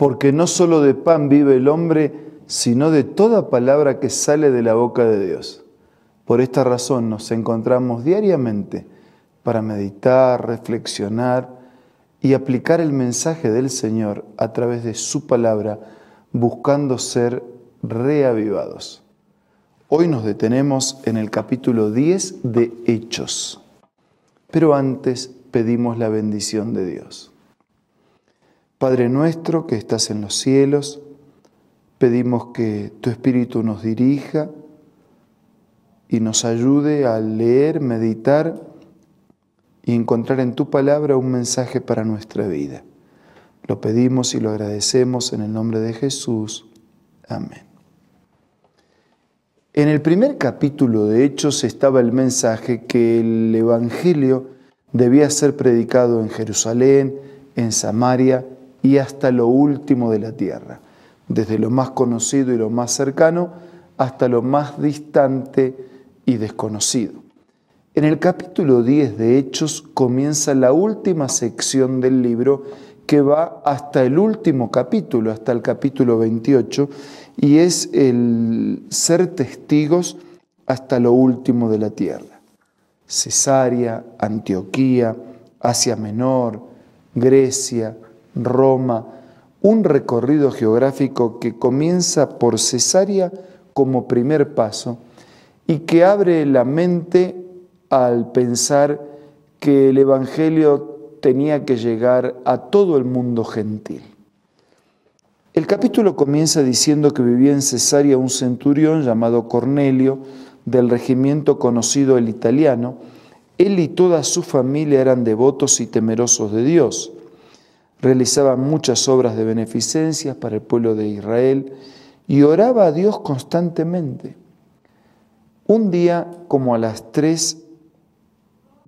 porque no solo de pan vive el hombre, sino de toda palabra que sale de la boca de Dios. Por esta razón nos encontramos diariamente para meditar, reflexionar y aplicar el mensaje del Señor a través de su palabra, buscando ser reavivados. Hoy nos detenemos en el capítulo 10 de Hechos, pero antes pedimos la bendición de Dios. Padre nuestro que estás en los cielos, pedimos que tu Espíritu nos dirija y nos ayude a leer, meditar y encontrar en tu palabra un mensaje para nuestra vida. Lo pedimos y lo agradecemos en el nombre de Jesús. Amén. En el primer capítulo de Hechos estaba el mensaje que el Evangelio debía ser predicado en Jerusalén, en Samaria y hasta lo último de la tierra, desde lo más conocido y lo más cercano hasta lo más distante y desconocido. En el capítulo 10 de Hechos comienza la última sección del libro que va hasta el último capítulo, hasta el capítulo 28, y es el ser testigos hasta lo último de la tierra. Cesarea, Antioquía, Asia Menor, Grecia, Roma, un recorrido geográfico que comienza por Cesarea como primer paso y que abre la mente al pensar que el Evangelio tenía que llegar a todo el mundo gentil. El capítulo comienza diciendo que vivía en Cesarea un centurión llamado Cornelio, del regimiento conocido el italiano. Él y toda su familia eran devotos y temerosos de Dios. Realizaban muchas obras de beneficencia para el pueblo de Israel y oraba a Dios constantemente. Un día, como a las 3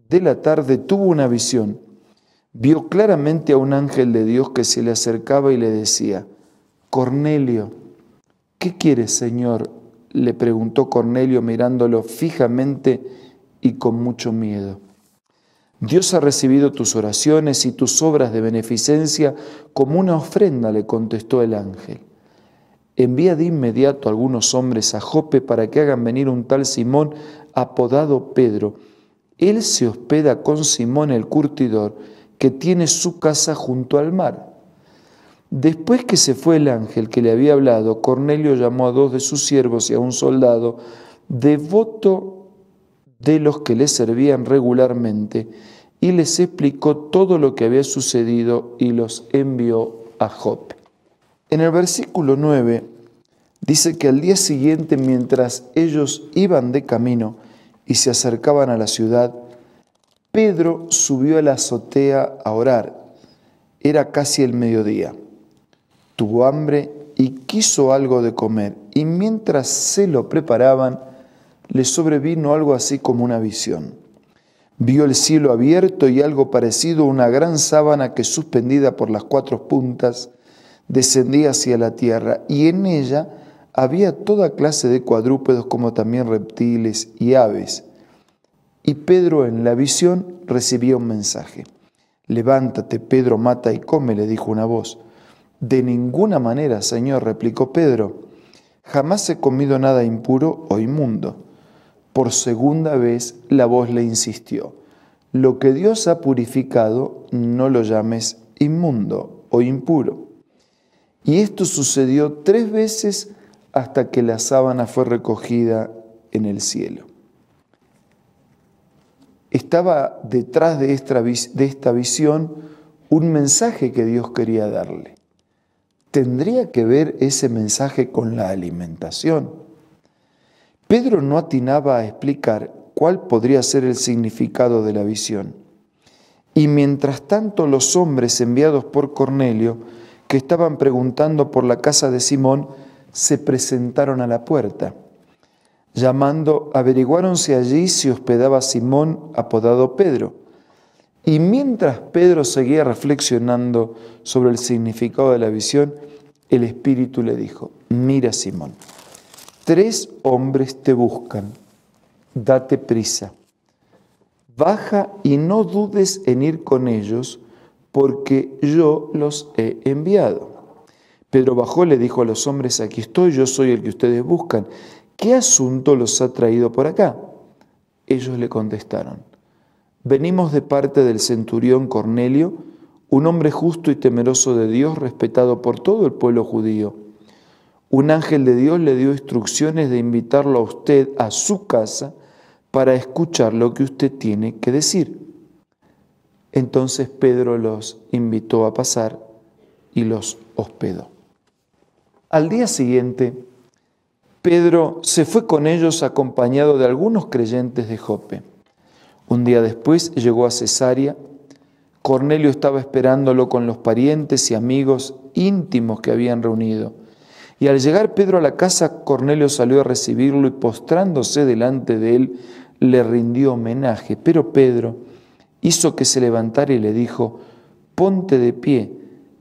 de la tarde, tuvo una visión. Vio claramente a un ángel de Dios que se le acercaba y le decía: Cornelio. ¿Qué quieres, Señor?, le preguntó Cornelio mirándolo fijamente y con mucho miedo. Dios ha recibido tus oraciones y tus obras de beneficencia como una ofrenda, le contestó el ángel. Envía de inmediato a algunos hombres a Jope para que hagan venir un tal Simón apodado Pedro. Él se hospeda con Simón el curtidor, que tiene su casa junto al mar. Después que se fue el ángel que le había hablado, Cornelio llamó a 2 de sus siervos y a un soldado, devoto de los que le servían regularmente, y les explicó todo lo que había sucedido y los envió a Jope. En el versículo 9 dice que al día siguiente, mientras ellos iban de camino y se acercaban a la ciudad, Pedro subió a la azotea a orar. Era casi el mediodía. Tuvo hambre y quiso algo de comer, y mientras se lo preparaban, le sobrevino algo así como una visión. Vio el cielo abierto y algo parecido a una gran sábana que, suspendida por las 4 puntas, descendía hacia la tierra, y en ella había toda clase de cuadrúpedos como también reptiles y aves. Y Pedro en la visión recibía un mensaje. Levántate, Pedro, mata y come, le dijo una voz. De ninguna manera, Señor, replicó Pedro. Jamás he comido nada impuro o inmundo. Por segunda vez la voz le insistió. Lo que Dios ha purificado, no lo llames inmundo o impuro. Y esto sucedió 3 veces hasta que la sábana fue recogida en el cielo. Estaba detrás de esta visión un mensaje que Dios quería darle. ¿Tendría que ver ese mensaje con la alimentación? Pedro no atinaba a explicar cuál podría ser el significado de la visión. Y mientras tanto los hombres enviados por Cornelio, que estaban preguntando por la casa de Simón, se presentaron a la puerta. Llamando, averiguaron si allí se hospedaba Simón, apodado Pedro. Y mientras Pedro seguía reflexionando sobre el significado de la visión, el Espíritu le dijo: mira, Simón, 3 hombres te buscan, date prisa. Baja y no dudes en ir con ellos, porque yo los he enviado. Pedro bajó y le dijo a los hombres: aquí estoy, yo soy el que ustedes buscan. ¿Qué asunto los ha traído por acá? Ellos le contestaron: venimos de parte del centurión Cornelio, un hombre justo y temeroso de Dios, respetado por todo el pueblo judío. Un ángel de Dios le dio instrucciones de invitarlo a usted a su casa para escuchar lo que usted tiene que decir. Entonces Pedro los invitó a pasar y los hospedó. Al día siguiente, Pedro se fue con ellos acompañado de algunos creyentes de Jope. Un día después llegó a Cesarea. Cornelio estaba esperándolo con los parientes y amigos íntimos que habían reunido. Y al llegar Pedro a la casa, Cornelio salió a recibirlo y postrándose delante de él, le rindió homenaje. Pero Pedro hizo que se levantara y le dijo: ponte de pie,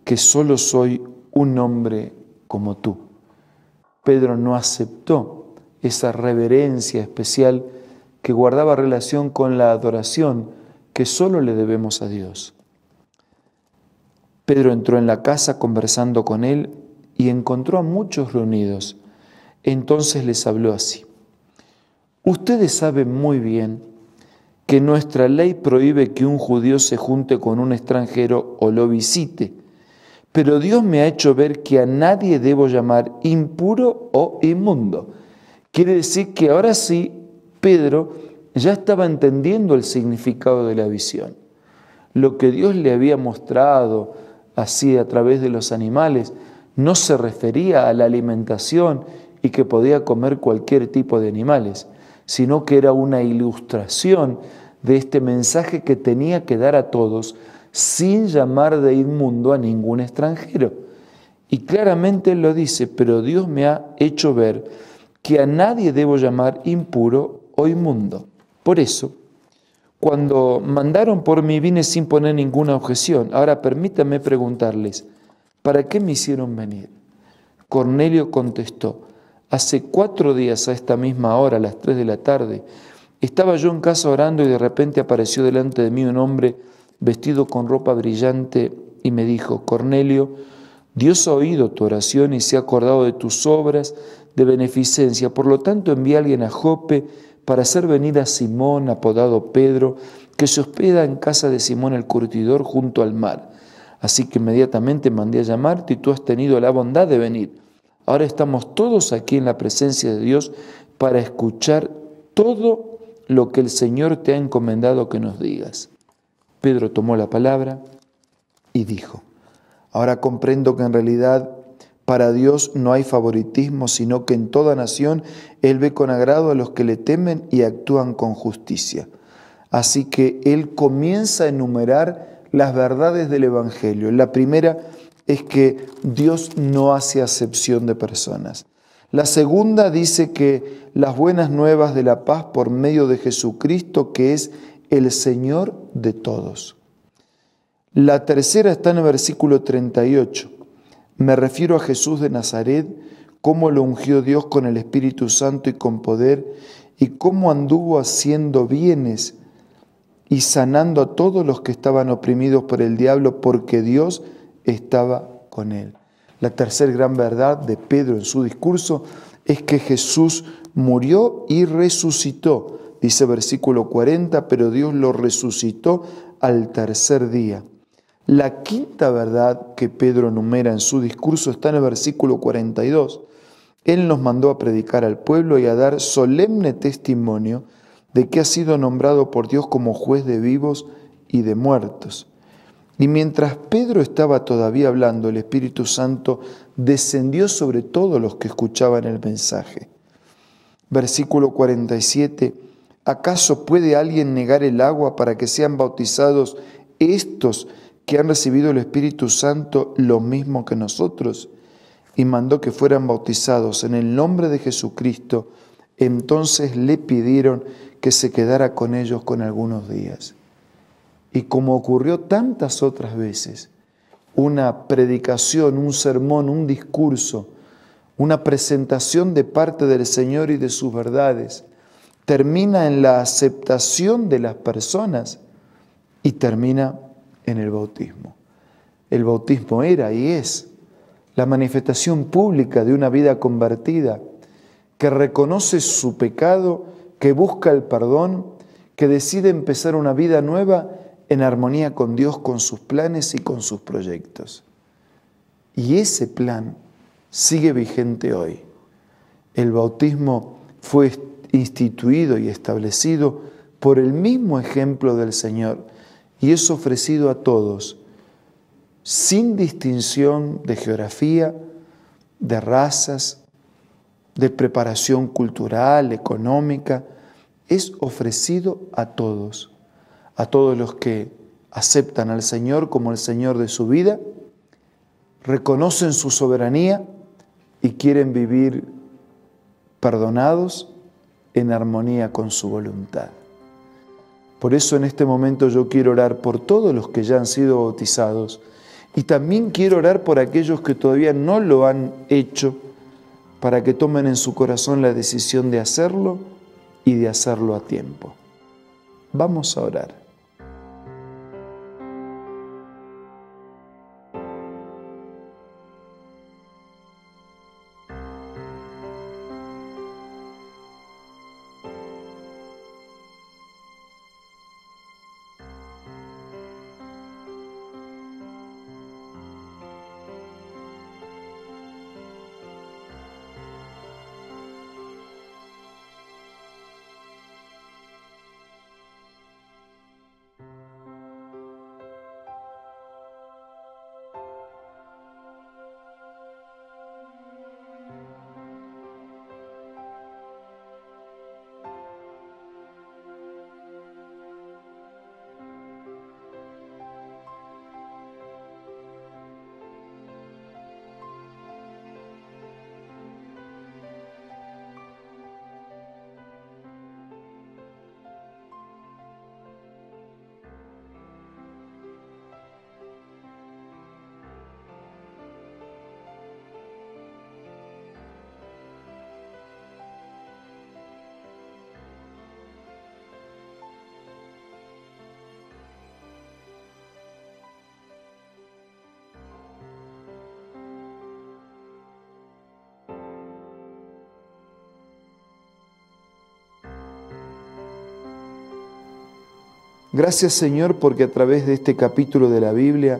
que solo soy un hombre como tú. Pedro no aceptó esa reverencia especial que guardaba relación con la adoración que solo le debemos a Dios. Pedro entró en la casa conversando con él y encontró a muchos reunidos. Entonces les habló así: ustedes saben muy bien que nuestra ley prohíbe que un judío se junte con un extranjero o lo visite, pero Dios me ha hecho ver que a nadie debo llamar impuro o inmundo. Quiere decir que ahora sí, Pedro ya estaba entendiendo el significado de la visión. Lo que Dios le había mostrado así a través de los animales no se refería a la alimentación y que podía comer cualquier tipo de animales, sino que era una ilustración de este mensaje que tenía que dar a todos sin llamar de inmundo a ningún extranjero. Y claramente él lo dice: pero Dios me ha hecho ver que a nadie debo llamar impuro o inmundo. Por eso, cuando mandaron por mí, vine sin poner ninguna objeción. Ahora permítanme preguntarles: ¿para qué me hicieron venir? Cornelio contestó: hace 4 días a esta misma hora, a las 3 de la tarde, estaba yo en casa orando y de repente apareció delante de mí un hombre vestido con ropa brillante y me dijo: Cornelio, Dios ha oído tu oración y se ha acordado de tus obras de beneficencia. Por lo tanto, envía a alguien a Jope para hacer venir a Simón, apodado Pedro, que se hospeda en casa de Simón el curtidor junto al mar. Así que inmediatamente mandé a llamarte y tú has tenido la bondad de venir. Ahora estamos todos aquí en la presencia de Dios para escuchar todo lo que el Señor te ha encomendado que nos digas. Pedro tomó la palabra y dijo: ahora comprendo que en realidad para Dios no hay favoritismo, sino que en toda nación Él ve con agrado a los que le temen y actúan con justicia. Así que Él comienza a enumerar las verdades del Evangelio. La primera es que Dios no hace acepción de personas. La segunda dice que las buenas nuevas de la paz por medio de Jesucristo, que es el Señor de todos. La tercera está en el versículo 38. Me refiero a Jesús de Nazaret, cómo lo ungió Dios con el Espíritu Santo y con poder, y cómo anduvo haciendo bienes y sanando a todos los que estaban oprimidos por el diablo, porque Dios estaba con él. La tercera gran verdad de Pedro en su discurso es que Jesús murió y resucitó. Dice versículo 40, pero Dios lo resucitó al tercer día. La quinta verdad que Pedro enumera en su discurso está en el versículo 42. Él nos mandó a predicar al pueblo y a dar solemne testimonio de que ha sido nombrado por Dios como juez de vivos y de muertos. Y mientras Pedro estaba todavía hablando, el Espíritu Santo descendió sobre todos los que escuchaban el mensaje. Versículo 47. ¿Acaso puede alguien negar el agua para que sean bautizados estos que han recibido el Espíritu Santo lo mismo que nosotros? Y mandó que fueran bautizados en el nombre de Jesucristo. Entonces le pidieron que se quedara con ellos con algunos días. Y como ocurrió tantas otras veces, una predicación, un sermón, un discurso, una presentación de parte del Señor y de sus verdades, termina en la aceptación de las personas y termina en el bautismo. El bautismo era y es la manifestación pública de una vida convertida, que reconoce su pecado, que busca el perdón, que decide empezar una vida nueva en armonía con Dios, con sus planes y con sus proyectos. Y ese plan sigue vigente hoy. El bautismo fue instituido y establecido por el mismo ejemplo del Señor y es ofrecido a todos, sin distinción de geografía, de razas, de preparación cultural, económica. Es ofrecido a todos los que aceptan al Señor como el Señor de su vida, reconocen su soberanía y quieren vivir perdonados en armonía con su voluntad. Por eso en este momento yo quiero orar por todos los que ya han sido bautizados y también quiero orar por aquellos que todavía no lo han hecho, para que tomen en su corazón la decisión de hacerlo y de hacerlo a tiempo. Vamos a orar. Gracias, Señor, porque a través de este capítulo de la Biblia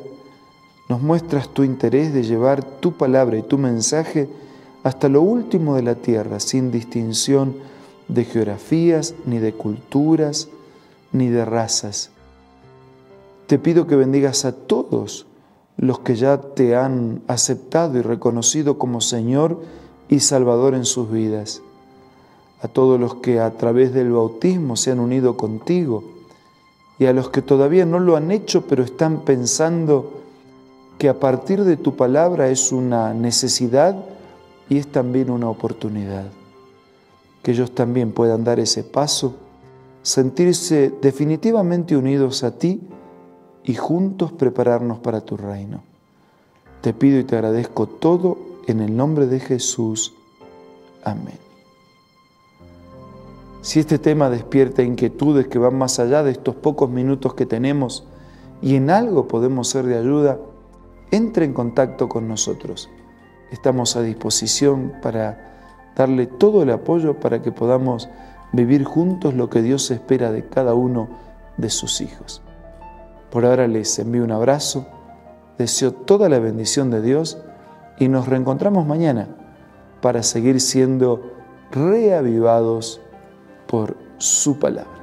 nos muestras tu interés de llevar tu palabra y tu mensaje hasta lo último de la tierra, sin distinción de geografías, ni de culturas, ni de razas. Te pido que bendigas a todos los que ya te han aceptado y reconocido como Señor y Salvador en sus vidas, a todos los que a través del bautismo se han unido contigo, y a los que todavía no lo han hecho, pero están pensando que a partir de tu palabra es una necesidad y es también una oportunidad. Que ellos también puedan dar ese paso, sentirse definitivamente unidos a ti y juntos prepararnos para tu reino. Te pido y te agradezco todo en el nombre de Jesús. Amén. Si este tema despierta inquietudes que van más allá de estos pocos minutos que tenemos y en algo podemos ser de ayuda, entre en contacto con nosotros. Estamos a disposición para darle todo el apoyo para que podamos vivir juntos lo que Dios espera de cada uno de sus hijos. Por ahora les envío un abrazo, deseo toda la bendición de Dios y nos reencontramos mañana para seguir siendo reavivados por su palabra.